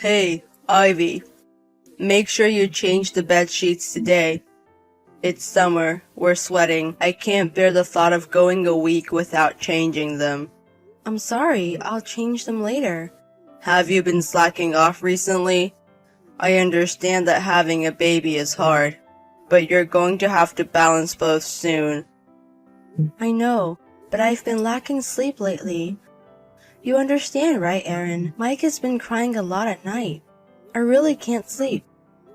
Hey, Ivy, make sure you change the bed sheets today. It's summer, we're sweating. I can't bear the thought of going a week without changing them. I'm sorry, I'll change them later. Have you been slacking off recently? I understand that having a baby is hard, but you're going to have to balance both soon. I know, but I've been lacking sleep lately. You understand, right, Aaron? Mike has been crying a lot at night. I really can't sleep.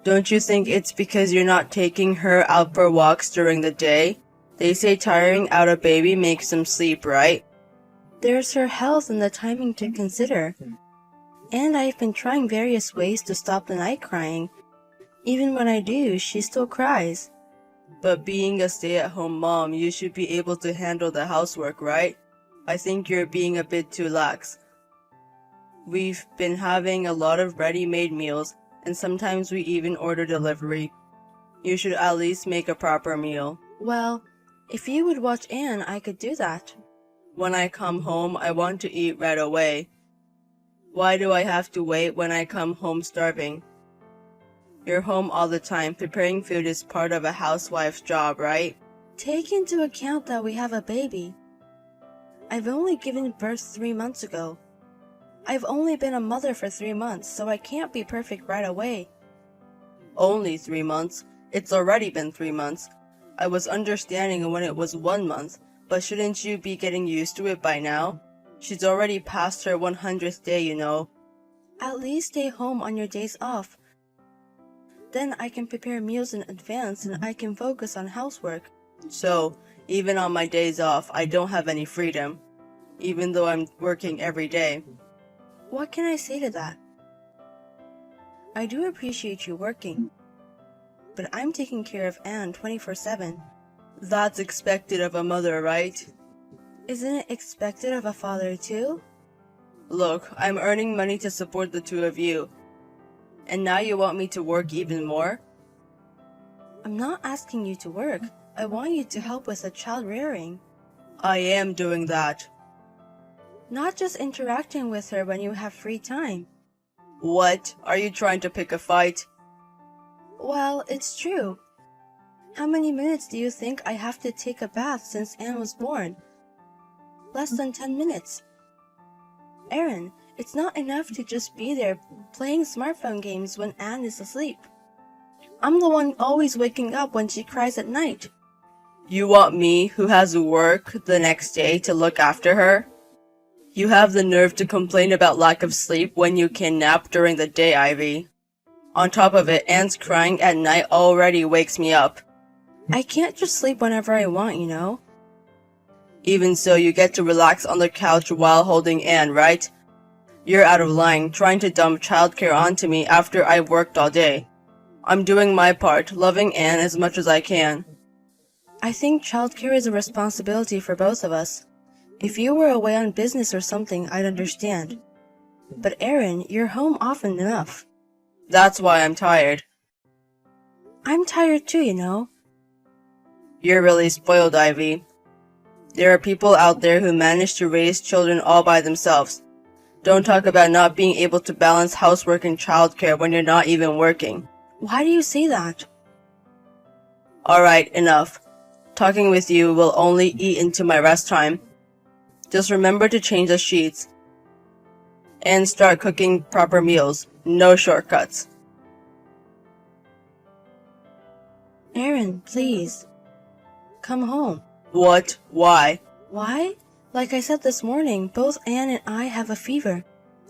Don't you think it's because you're not taking her out for walks during the day? They say tiring out a baby makes them sleep, right? There's her health and the timing to consider. And I've been trying various ways to stop the night crying. Even when I do, she still cries. But being a stay-at-home mom, you should be able to handle the housework, right? I think you're being a bit too lax. We've been having a lot of ready-made meals, and sometimes we even order delivery. You should at least make a proper meal. Well, if you would watch Anne, I could do that. When I come home, I want to eat right away. Why do I have to wait when I come home starving? You're home all the time. Preparing food is part of a housewife's job, right? Take into account that we have a baby. I've only given birth 3 months ago. I've only been a mother for 3 months, so I can't be perfect right away. Only 3 months? It's already been 3 months. I was understanding when it was 1 month, but shouldn't you be getting used to it by now? She's already past her 100th day, you know. At least stay home on your days off. Then I can prepare meals in advance and I can focus on housework. So, even on my days off, I don't have any freedom, even though I'm working every day. What can I say to that? I do appreciate you working, but I'm taking care of Anne 24/7. That's expected of a mother, right? Isn't it expected of a father too? Look, I'm earning money to support the two of you. And now you want me to work even more? I'm not asking you to work. I want you to help with the child rearing. I am doing that. Not just interacting with her when you have free time. What? Are you trying to pick a fight? Well, it's true. How many minutes do you think I have to take a bath since Anne was born? Less than 10 minutes. Aaron, it's not enough to just be there playing smartphone games when Anne is asleep. I'm the one always waking up when she cries at night. You want me, who has to work the next day, to look after her? You have the nerve to complain about lack of sleep when you can nap during the day, Ivy. On top of it, Anne's crying at night already wakes me up. I can't just sleep whenever I want, you know? Even so, you get to relax on the couch while holding Anne, right? You're out of line, trying to dump childcare onto me after I've worked all day. I'm doing my part, loving Anne as much as I can. I think childcare is a responsibility for both of us. If you were away on business or something, I'd understand. But Aaron, you're home often enough. That's why I'm tired. I'm tired too, you know. You're really spoiled, Ivy. There are people out there who manage to raise children all by themselves. Don't talk about not being able to balance housework and childcare when you're not even working. Why do you say that? Alright, enough. Talking with you will only eat into my rest time. Just remember to change the sheets. And start cooking proper meals. No shortcuts. Aaron, please. Come home. What? Why? Why? Like I said this morning, both Anne and I have a fever.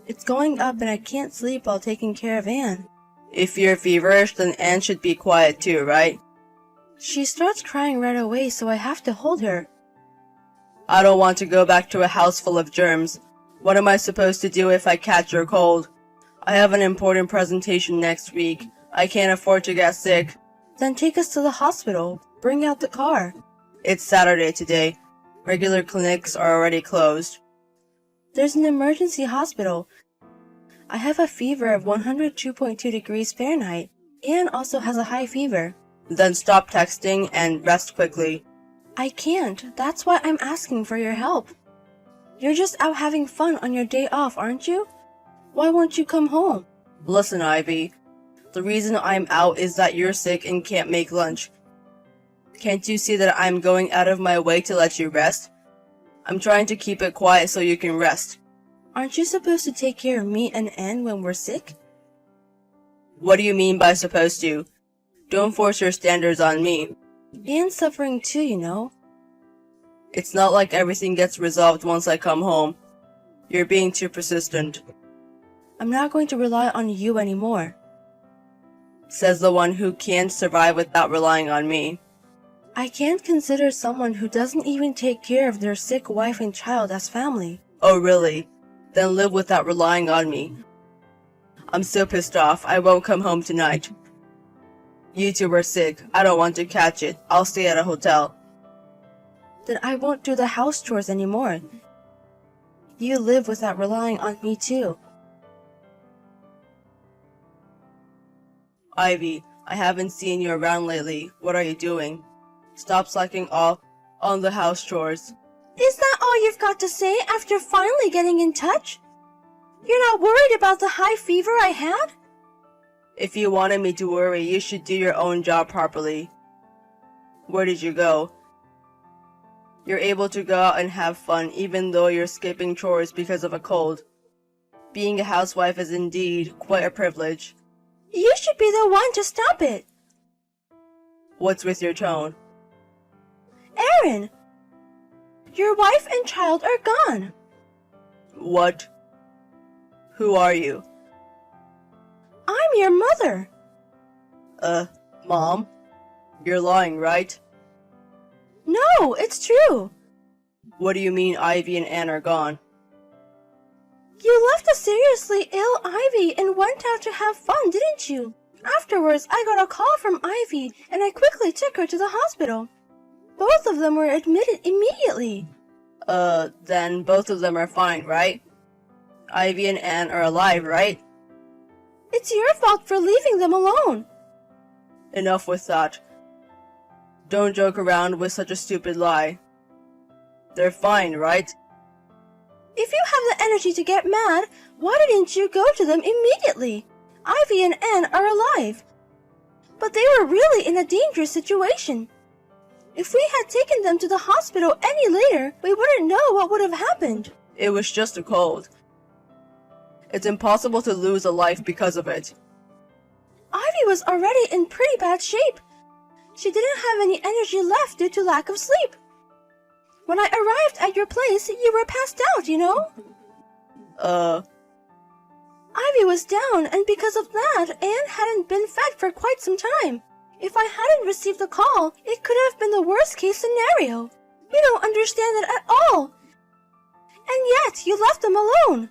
It's going up and I can't sleep while taking care of Anne. If you're feverish, then Anne should be quiet too, right? She starts crying right away, so I have to hold her. I don't want to go back to a house full of germs. What am I supposed to do if I catch your cold? I have an important presentation next week. I can't afford to get sick. Then take us to the hospital. Bring out the car. It's Saturday today. Regular clinics are already closed. There's an emergency hospital. I have a fever of 102.2 degrees Fahrenheit. Anne also has a high fever. Then stop texting and rest quickly. I can't. That's why I'm asking for your help. You're just out having fun on your day off, aren't you? Why won't you come home? Listen, Ivy. The reason I'm out is that you're sick and can't make lunch. Can't you see that I'm going out of my way to let you rest? I'm trying to keep it quiet so you can rest. Aren't you supposed to take care of me and Anne when we're sick? What do you mean by supposed to? Don't force your standards on me. Anne's suffering too, you know. It's not like everything gets resolved once I come home. You're being too persistent. I'm not going to rely on you anymore. Says the one who can't survive without relying on me. I can't consider someone who doesn't even take care of their sick wife and child as family. Oh really? Then live without relying on me. I'm so pissed off, I won't come home tonight. You two are sick. I don't want to catch it. I'll stay at a hotel. Then I won't do the house chores anymore. You live without relying on me too. Ivy, I haven't seen you around lately. What are you doing? Stop slacking off on the house chores. Is that all you've got to say after finally getting in touch? You're not worried about the high fever I had? If you wanted me to worry, you should do your own job properly. Where did you go? You're able to go out and have fun even though you're skipping chores because of a cold. Being a housewife is indeed quite a privilege. You should be the one to stop it. What's with your tone? Aaron! Your wife and child are gone. What? Who are you? I'm your mother. Mom? You're lying, right? No, it's true. What do you mean Ivy and Anne are gone? You left a seriously ill Ivy and went out to have fun, didn't you? Afterwards, I got a call from Ivy and I quickly took her to the hospital. Both of them were admitted immediately. Then both of them are fine, right? Ivy and Anne are alive, right? It's your fault for leaving them alone. Enough with that. Don't joke around with such a stupid lie. They're fine, right? If you have the energy to get mad, why didn't you go to them immediately? Ivy and Anne are alive. But they were really in a dangerous situation. If we had taken them to the hospital any later, we wouldn't know what would have happened. It was just a cold. It's impossible to lose a life because of it. Ivy was already in pretty bad shape. She didn't have any energy left due to lack of sleep. When I arrived at your place, you were passed out, you know? Ivy was down, and because of that, Anne hadn't been fed for quite some time. If I hadn't received the call, it could have been the worst case scenario. You don't understand it at all. And yet, you left them alone.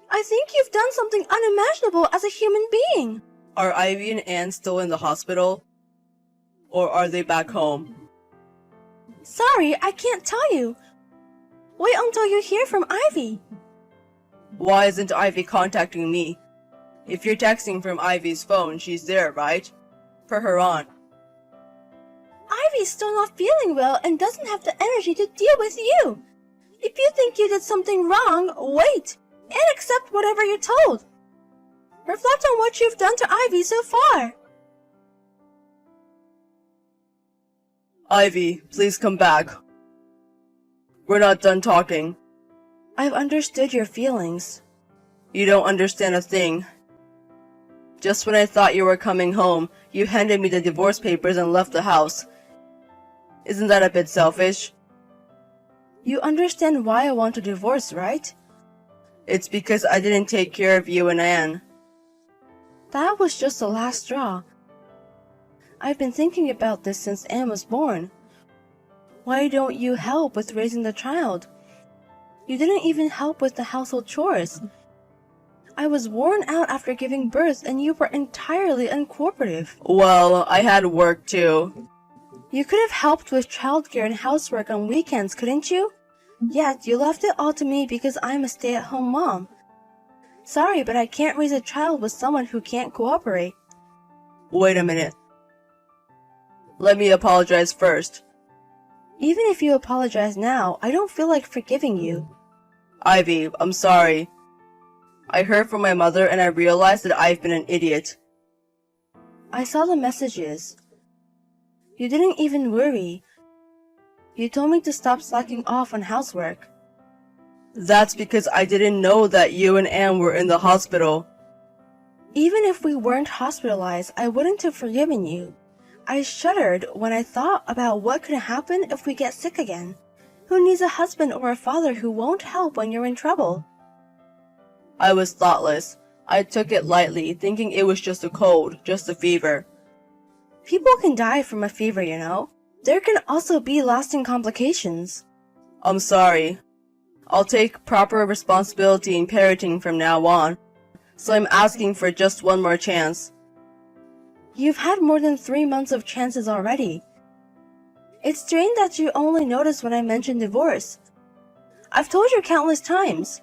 I think you've done something unimaginable as a human being. Are Ivy and Anne still in the hospital? Or are they back home? Sorry, I can't tell you. Wait until you hear from Ivy. Why isn't Ivy contacting me? If you're texting from Ivy's phone, she's there, right? Put her on. Ivy's still not feeling well and doesn't have the energy to deal with you. If you think you did something wrong, wait and accept whatever you're told. Reflect on what you've done to Ivy so far. Ivy, please come back. We're not done talking. I've understood your feelings. You don't understand a thing. Just when I thought you were coming home, you handed me the divorce papers and left the house. Isn't that a bit selfish? You understand why I want a divorce, right? It's because I didn't take care of you and Anne. That was just the last straw. I've been thinking about this since Anne was born. Why don't you help with raising the child? You didn't even help with the household chores. I was worn out after giving birth and you were entirely uncooperative. Well, I had work too. You could have helped with childcare and housework on weekends, couldn't you? Yet you left it all to me because I'm a stay-at-home mom. Sorry, but I can't raise a child with someone who can't cooperate. Wait a minute. Let me apologize first. Even if you apologize now, I don't feel like forgiving you. Ivy, I'm sorry. I heard from my mother and I realized that I've been an idiot. I saw the messages. You didn't even worry. You told me to stop slacking off on housework. That's because I didn't know that you and Anne were in the hospital. Even if we weren't hospitalized, I wouldn't have forgiven you. I shuddered when I thought about what could happen if we get sick again. Who needs a husband or a father who won't help when you're in trouble? I was thoughtless. I took it lightly, thinking it was just a cold, just a fever. People can die from a fever, you know. There can also be lasting complications. I'm sorry. I'll take proper responsibility in parenting from now on, so I'm asking for just one more chance. You've had more than 3 months of chances already. It's strange that you only noticed when I mentioned divorce. I've told you countless times.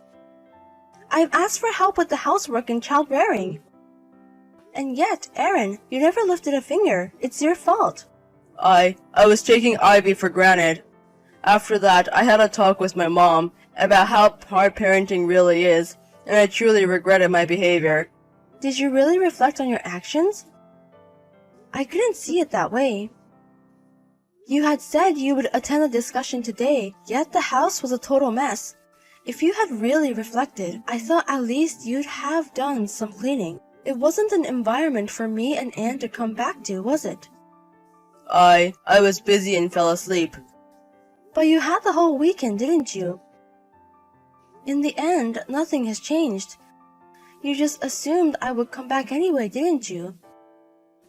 I've asked for help with the housework and child-rearing. And yet, Aaron, you never lifted a finger. It's your fault. I was taking Ivy for granted. After that, I had a talk with my mom about how hard parenting really is, and I truly regretted my behavior. Did you really reflect on your actions? I couldn't see it that way. You had said you would attend a discussion today, yet the house was a total mess. If you had really reflected, I thought at least you'd have done some cleaning. It wasn't an environment for me and Anne to come back to, was it? I was busy and fell asleep. But you had the whole weekend, didn't you? In the end, nothing has changed. You just assumed I would come back anyway, didn't you?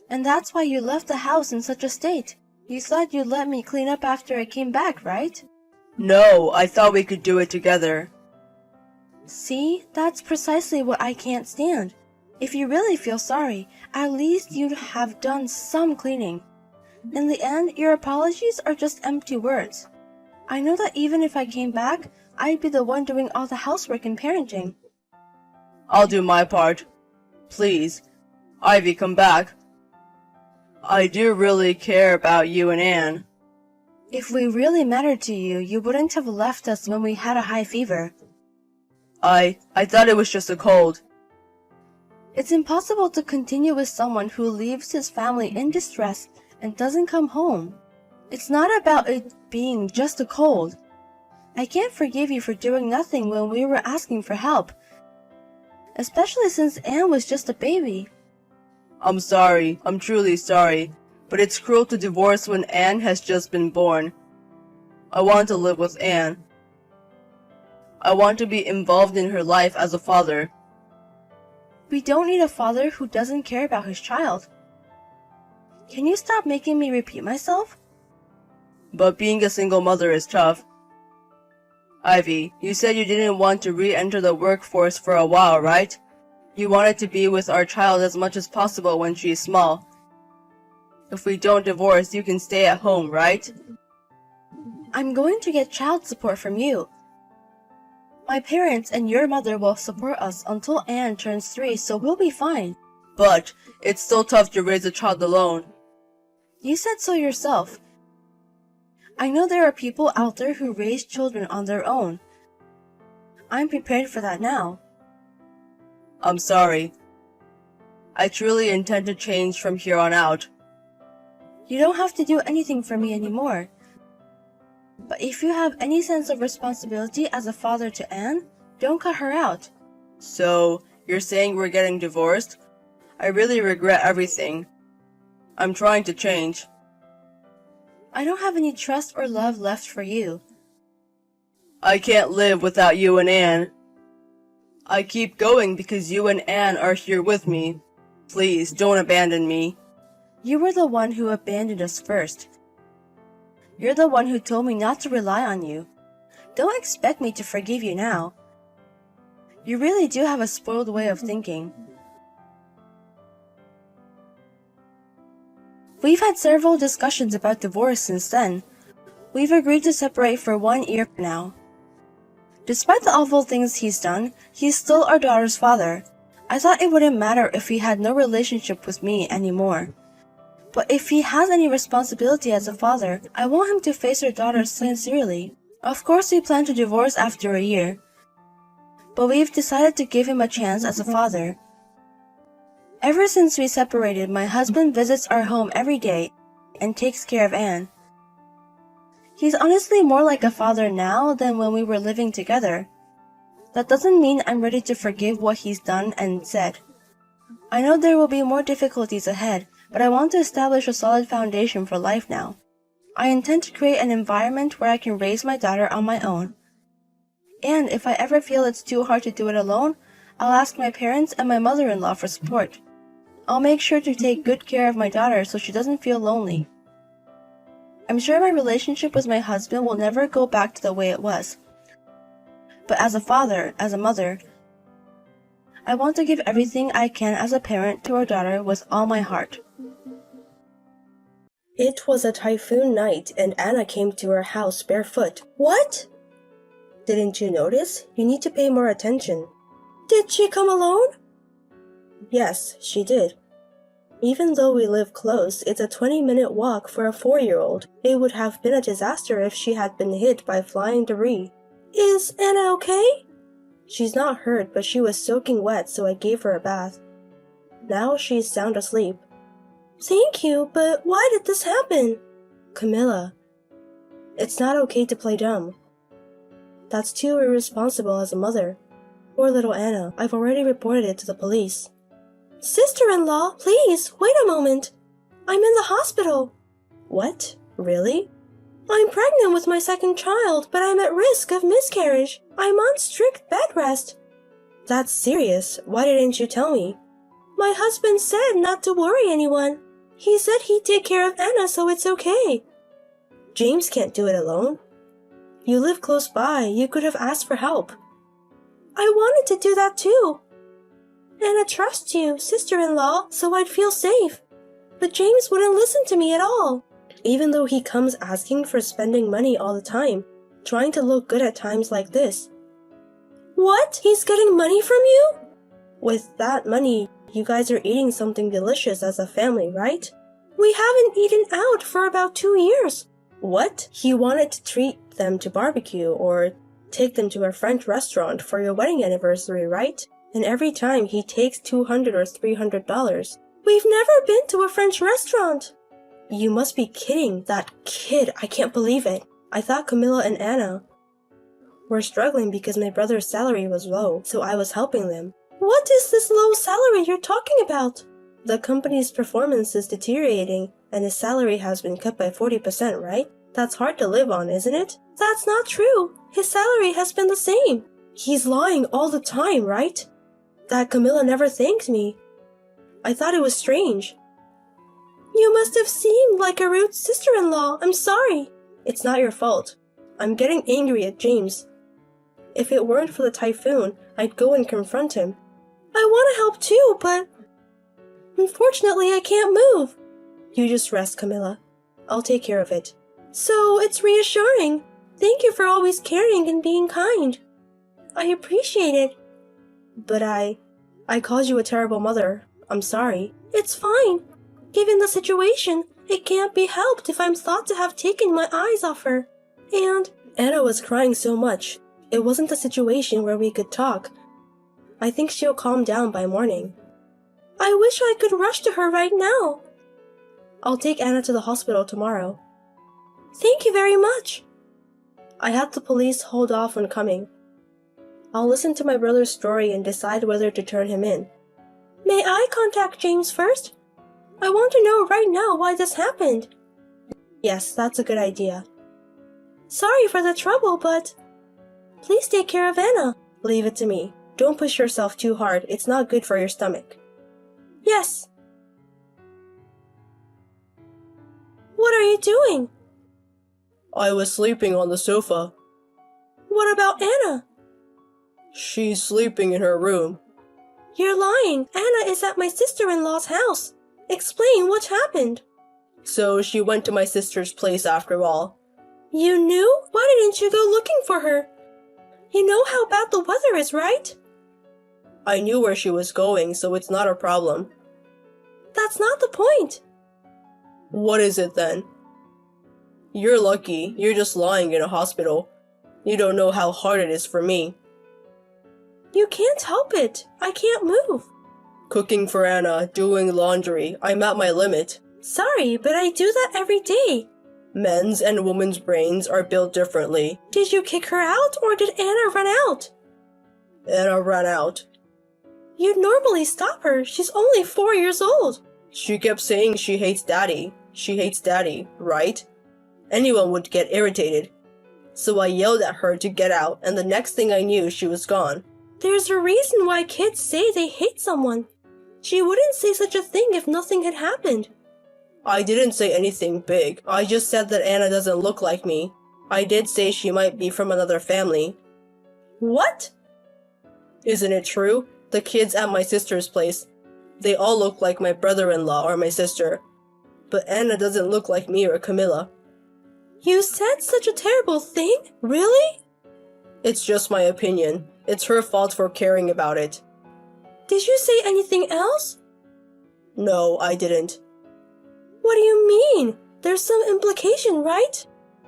And that's why you left the house in such a state. You thought you'd let me clean up after I came back, right? No, I thought we could do it together. See, that's precisely what I can't stand. If you really feel sorry, at least you'd have done some cleaning. In the end, your apologies are just empty words. I know that even if I came back, I'd be the one doing all the housework and parenting. I'll do my part. Please, Ivy, come back. I do really care about you and Anne. If we really mattered to you, you wouldn't have left us when we had a high fever. I thought it was just a cold. It's impossible to continue with someone who leaves his family in distress and doesn't come home. It's not about it being just a cold. I can't forgive you for doing nothing when we were asking for help, especially since Anne was just a baby. I'm sorry. I'm truly sorry. But it's cruel to divorce when Anne has just been born. I want to live with Anne. I want to be involved in her life as a father. We don't need a father who doesn't care about his child. Can you stop making me repeat myself? But being a single mother is tough. Ivy, you said you didn't want to re-enter the workforce for a while, right? You wanted to be with our child as much as possible when she's small. If we don't divorce, you can stay at home, right? I'm going to get child support from you. My parents and your mother will support us until Anne turns 3, so we'll be fine. But it's still tough to raise a child alone. You said so yourself. I know there are people out there who raise children on their own. I'm prepared for that now. I'm sorry. I truly intend to change from here on out. You don't have to do anything for me anymore. But if you have any sense of responsibility as a father to Anne, don't cut her out. So, you're saying we're getting divorced? I really regret everything. I'm trying to change. I don't have any trust or love left for you. I can't live without you and Anne. I keep going because you and Anne are here with me. Please, don't abandon me. You were the one who abandoned us first. You're the one who told me not to rely on you. Don't expect me to forgive you now. You really do have a spoiled way of thinking. We've had several discussions about divorce since then. We've agreed to separate for 1 year now. Despite the awful things he's done, he's still our daughter's father. I thought it wouldn't matter if he had no relationship with me anymore. But if he has any responsibility as a father, I want him to face our daughter sincerely. Of course we plan to divorce after a year. but we've decided to give him a chance as a father. Ever since we separated, my husband visits our home every day and takes care of Anne. He's honestly more like a father now than when we were living together. That doesn't mean I'm ready to forgive what he's done and said. I know there will be more difficulties ahead, but I want to establish a solid foundation for life now. I intend to create an environment where I can raise my daughter on my own. And if I ever feel it's too hard to do it alone, I'll ask my parents and my mother-in-law for support. I'll make sure to take good care of my daughter so she doesn't feel lonely. I'm sure my relationship with my husband will never go back to the way it was. But as a father, as a mother, I want to give everything I can as a parent to our daughter with all my heart. It was a typhoon night and Anna came to her house barefoot. What? Didn't you notice? You need to pay more attention. Did she come alone? Yes, she did. Even though we live close, it's a 20-minute walk for a 4-year-old. It would have been a disaster if she had been hit by flying debris. Is Anna okay? She's not hurt, but she was soaking wet, so I gave her a bath. Now she's sound asleep. Thank you, but why did this happen? Camilla, it's not okay to play dumb. That's too irresponsible as a mother. Poor little Anna, I've already reported it to the police. Sister-in-law, please, wait a moment. I'm in the hospital. What? Really? I'm pregnant with my second child, but I'm at risk of miscarriage. I'm on strict bed rest. That's serious. Why didn't you tell me? My husband said not to worry anyone. He said he'd take care of Anna, so it's okay. James can't do it alone. You live close by. You could have asked for help. I wanted to do that too. Anna trusts you, sister-in-law, so I'd feel safe. But James wouldn't listen to me at all. Even though he comes asking for spending money all the time, trying to look good at times like this. What? He's getting money from you? With that money, you guys are eating something delicious as a family, right? We haven't eaten out for about 2 years. What? He wanted to treat them to barbecue or take them to a French restaurant for your wedding anniversary, right? And every time he takes $200 or $300. We've never been to a French restaurant. You must be kidding. That kid, I can't believe it. I thought Camilla and Anna were struggling because my brother's salary was low, so I was helping them. What is this low salary you're talking about? The company's performance is deteriorating, and his salary has been cut by 40%, right? That's hard to live on, isn't it? That's not true. His salary has been the same. He's lying all the time, right? That Camilla never thanked me. I thought it was strange. You must have seemed like a rude sister-in-law. I'm sorry. It's not your fault. I'm getting angry at James. If it weren't for the typhoon, I'd go and confront him. I want to help too, but unfortunately I can't move. You just rest, Camilla. I'll take care of it. So it's reassuring. Thank you for always caring and being kind. I appreciate it. But I called you a terrible mother. I'm sorry. It's fine. Given the situation, it can't be helped if I'm thought to have taken my eyes off her. And Anna was crying so much. It wasn't a situation where we could talk. I think she'll calm down by morning. I wish I could rush to her right now. I'll take Anna to the hospital tomorrow. Thank you very much. I had the police hold off on coming. I'll listen to my brother's story and decide whether to turn him in. May I contact James first? I want to know right now why this happened. Yes, that's a good idea. Sorry for the trouble, but please take care of Anna. Leave it to me. Don't push yourself too hard. It's not good for your stomach. Yes. What are you doing? I was sleeping on the sofa. What about Anna? She's sleeping in her room. You're lying. Anna is at my sister-in-law's house. Explain what happened. So she went to my sister's place after all. You knew? Why didn't you go looking for her? You know how bad the weather is, right? I knew where she was going, so it's not a problem. That's not the point. What is it then? You're lucky. You're just lying in a hospital. You don't know how hard it is for me. You can't help it. I can't move. Cooking for Anna, doing laundry. I'm at my limit. Sorry, but I do that every day. Men's and women's brains are built differently. Did you kick her out or did Anna run out? Anna ran out. You'd normally stop her. She's only 4 years old. She kept saying she hates Daddy. She hates Daddy, right? Anyone would get irritated. So I yelled at her to get out, and the next thing I knew, she was gone. There's a reason why kids say they hate someone. She wouldn't say such a thing if nothing had happened. I didn't say anything big. I just said that Anna doesn't look like me. I did say she might be from another family. What? Isn't it true? The kids at my sister's place. They all look like my brother-in-law or my sister. But Anna doesn't look like me or Camilla. You said such a terrible thing? Really? It's just my opinion. It's her fault for caring about it. Did you say anything else? No, I didn't. What do you mean? There's some implication, right?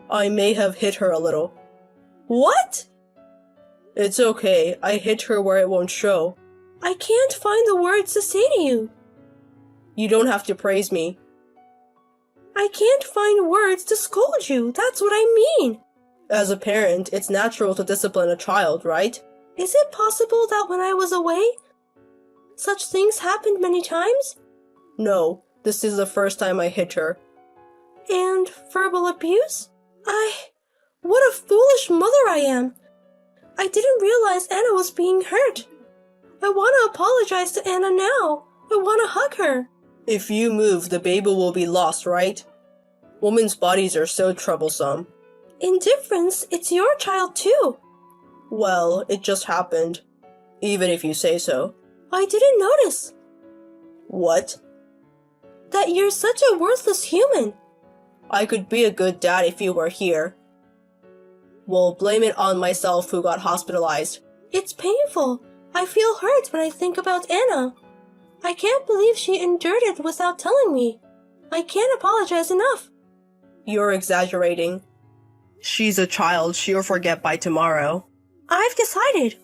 I may have hit her a little. What? It's okay. I hit her where it won't show. I can't find the words to say to you. You don't have to praise me. I can't find words to scold you. That's what I mean. As a parent, it's natural to discipline a child, right? Is it possible that when I was away, such things happened many times? No, this is the first time I hit her. And verbal abuse? What a foolish mother I am. I didn't realize Anna was being hurt. I want to apologize to Anna now. I want to hug her. If you move, the baby will be lost, right? Women's bodies are so troublesome. Indifference, it's your child too. Well, it just happened. Even if you say so. I didn't notice. What? That you're such a worthless human. I could be a good dad if you were here. Well, blame it on myself who got hospitalized. It's painful. I feel hurt when I think about Anna. I can't believe she endured it without telling me. I can't apologize enough. You're exaggerating. She's a child. She'll forget by tomorrow. I've decided.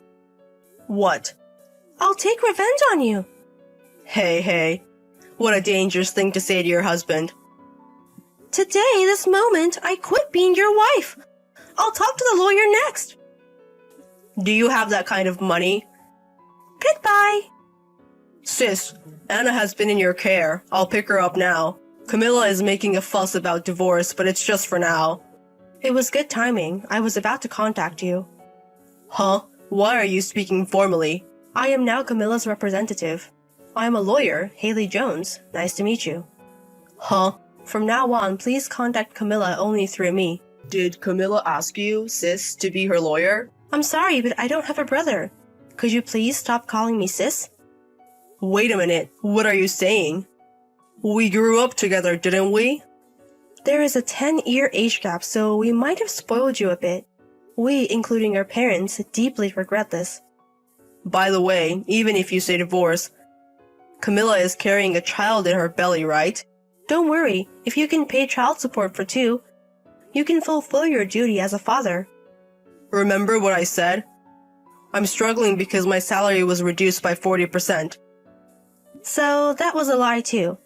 What? I'll take revenge on you. Hey. What a dangerous thing to say to your husband. Today, this moment, I quit being your wife. I'll talk to the lawyer next. Do you have that kind of money? Goodbye. Sis, Anna has been in your care. I'll pick her up now. Camilla is making a fuss about divorce, but it's just for now. It was good timing. I was about to contact you. Huh? Why are you speaking formally? I am now Camilla's representative. I am a lawyer, Haley Jones. Nice to meet you. Huh? From now on, please contact Camilla only through me. Did Camilla ask you, sis, to be her lawyer? I'm sorry, but I don't have a brother. Could you please stop calling me sis? Wait a minute. What are you saying? We grew up together, didn't we? There is a 10-year age gap, so we might have spoiled you a bit. We, including our parents, deeply regret this. By the way, even if you say divorce, Camilla is carrying a child in her belly, right? Don't worry, if you can pay child support for 2, you can fulfill your duty as a father. Remember what I said? I'm struggling because my salary was reduced by 40%. So that was a lie too.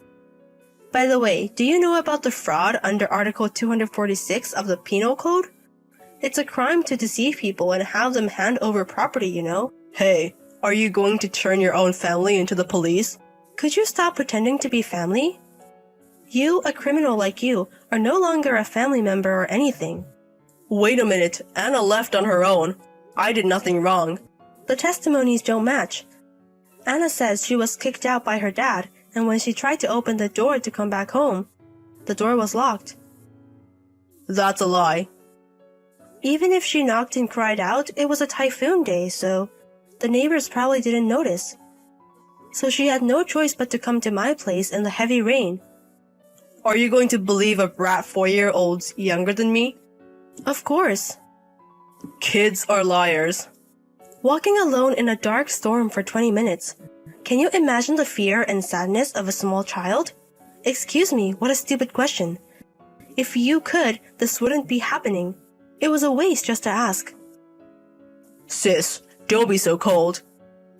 By the way, do you know about the fraud under Article 246 of the Penal Code? It's a crime to deceive people and have them hand over property, you know? Hey, are you going to turn your own family into the police? Could you stop pretending to be family? You, a criminal like you, are no longer a family member or anything. Wait a minute, Anna left on her own. I did nothing wrong. The testimonies don't match. Anna says she was kicked out by her dad, and when she tried to open the door to come back home, the door was locked. That's a lie. Even if she knocked and cried out, it was a typhoon day, so the neighbors probably didn't notice. So she had no choice but to come to my place in the heavy rain. Are you going to believe a brat 4-year-old's younger than me? Of course. Kids are liars. Walking alone in a dark storm for 20 minutes. Can you imagine the fear and sadness of a small child? Excuse me, what a stupid question. If you could, this wouldn't be happening. It was a waste just to ask. Sis, Don't be so cold.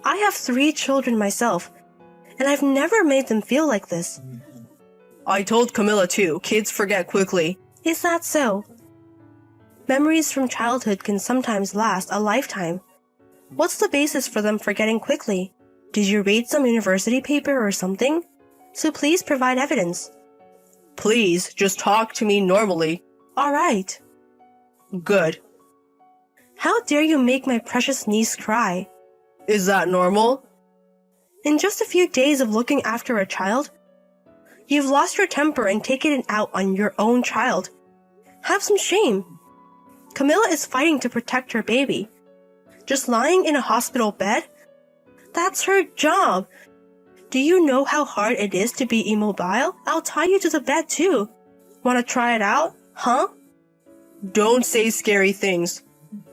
I have 3 children myself, and I've never made them feel like this. I told Camilla too, kids forget quickly. Is that so? Memories from childhood can sometimes last a lifetime. What's the basis for them forgetting quickly? Did you read some university paper or something? So please provide evidence. Please, just talk to me normally. All right. Good. How dare you make my precious niece cry? Is that normal? In just a few days of looking after a child, you've lost your temper and taken it out on your own child. Have some shame. Camilla is fighting to protect her baby. Just lying in a hospital bed? That's her job. Do you know how hard it is to be immobile? I'll tie you to the bed too. Want to try it out? Huh? Don't say scary things.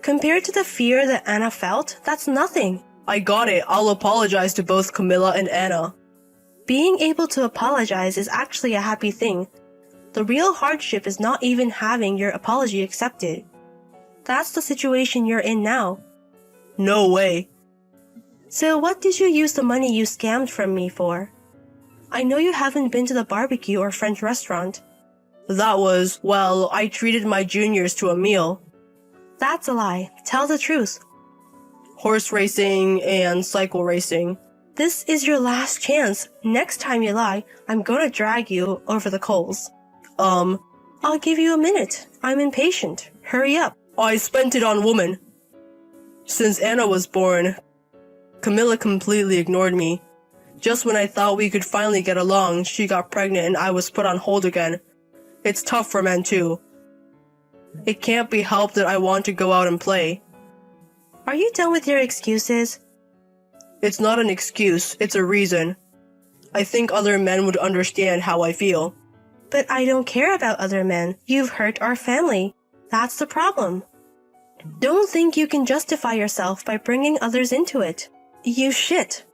Compared to the fear that Anna felt, that's nothing. I got it. I'll apologize to both Camilla and Anna. Being able to apologize is actually a happy thing. The real hardship is not even having your apology accepted. That's the situation you're in now. No way. So what did you use the money you scammed from me for? I know you haven't been to the barbecue or French restaurant. That was, well, I treated my juniors to a meal. That's a lie. Tell the truth. Horse racing and cycle racing. This is your last chance. Next time you lie, I'm gonna drag you over the coals. I'll give you a minute. I'm impatient. Hurry up. I spent it on woman. Since Anna was born, Camilla completely ignored me. Just when I thought we could finally get along, she got pregnant and I was put on hold again. It's tough for men too. It can't be helped that I want to go out and play. Are you done with your excuses? It's not an excuse, it's a reason. I think other men would understand how I feel. But I don't care about other men. You've hurt our family. That's the problem. Don't think you can justify yourself by bringing others into it. You shit.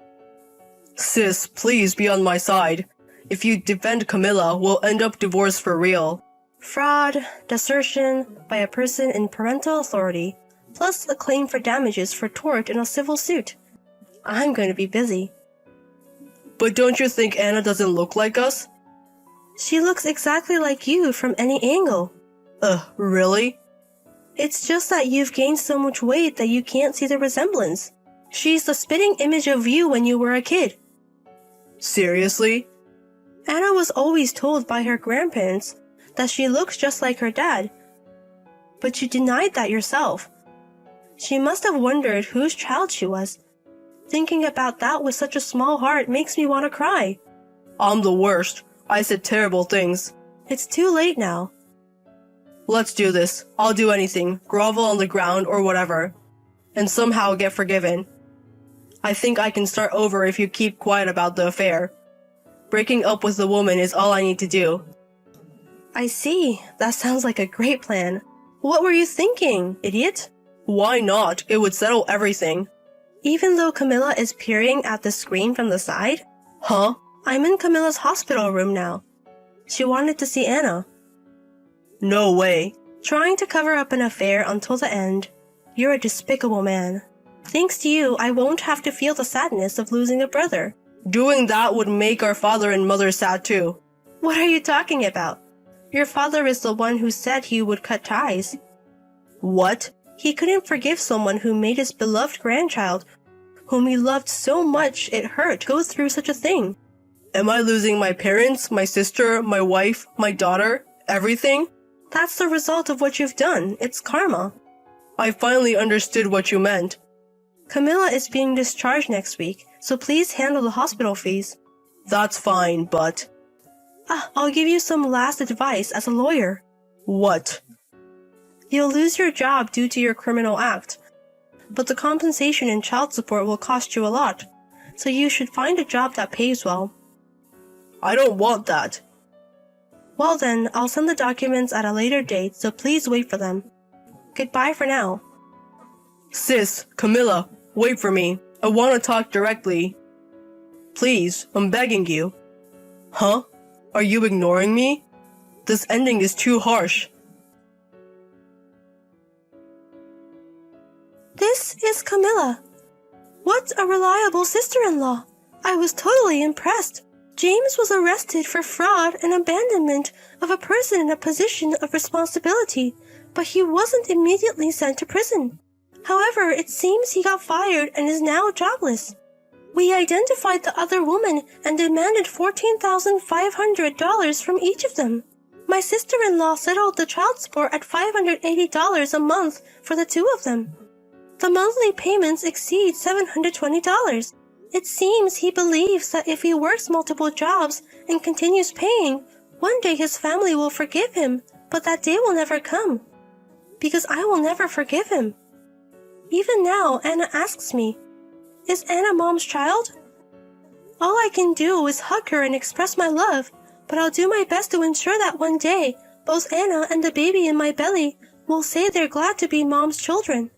Sis, please be on my side. If you defend Camilla, we'll end up divorced for real. Fraud, desertion by a person in parental authority, plus a claim for damages for tort in a civil suit. I'm going to be busy. But don't you think Anna doesn't look like us? She looks exactly like you from any angle. Really? It's just that you've gained so much weight that you can't see the resemblance. She's the spitting image of you when you were a kid. Seriously? Anna was always told by her grandparents that she looks just like her dad. But you denied that yourself. She must have wondered whose child she was. Thinking about that with such a small heart makes me want to cry. I'm the worst. I said terrible things. It's too late now. Let's do this. I'll do anything, grovel on the ground or whatever, and somehow get forgiven. I think I can start over if you keep quiet about the affair. Breaking up with the woman is all I need to do. I see. That sounds like a great plan. What were you thinking, idiot? Why not? It would settle everything. Even though Camilla is peering at the screen from the side? Huh? I'm in Camilla's hospital room now. She wanted to see Anna. No way. Trying to cover up an affair until the end. You're a despicable man. Thanks to you, I won't have to feel the sadness of losing a brother. Doing that would make our father and mother sad too. What are you talking about? Your father is the one who said he would cut ties. What? He couldn't forgive someone who made his beloved grandchild, whom he loved so much it hurt, go through such a thing. Am I losing my parents, my sister, my wife, my daughter, everything? That's the result of what you've done. It's karma. I finally understood what you meant. Camilla is being discharged next week, so please handle the hospital fees. That's fine, but... I'll give you some last advice as a lawyer. What? You'll lose your job due to your criminal act, but the compensation and child support will cost you a lot, so you should find a job that pays well. I don't want that. Well then, I'll send the documents at a later date, so please wait for them. Goodbye for now. Sis, Camilla, wait for me. I want to talk directly. Please, I'm begging you. Huh? Are you ignoring me? This ending is too harsh. This is Camilla. What a reliable sister-in-law! I was totally impressed. James was arrested for fraud and abandonment of a person in a position of responsibility, but he wasn't immediately sent to prison. However, it seems he got fired and is now jobless. We identified the other woman and demanded $14,500 from each of them. My sister-in-law settled the child support at $580 a month for the two of them. The monthly payments exceed $720. It seems he believes that if he works multiple jobs and continues paying, one day his family will forgive him, but that day will never come. Because I will never forgive him. Even now, Anna asks me, "Is Anna Mom's child?" All I can do is hug her and express my love, but I'll do my best to ensure that one day, both Anna and the baby in my belly will say they're glad to be Mom's children.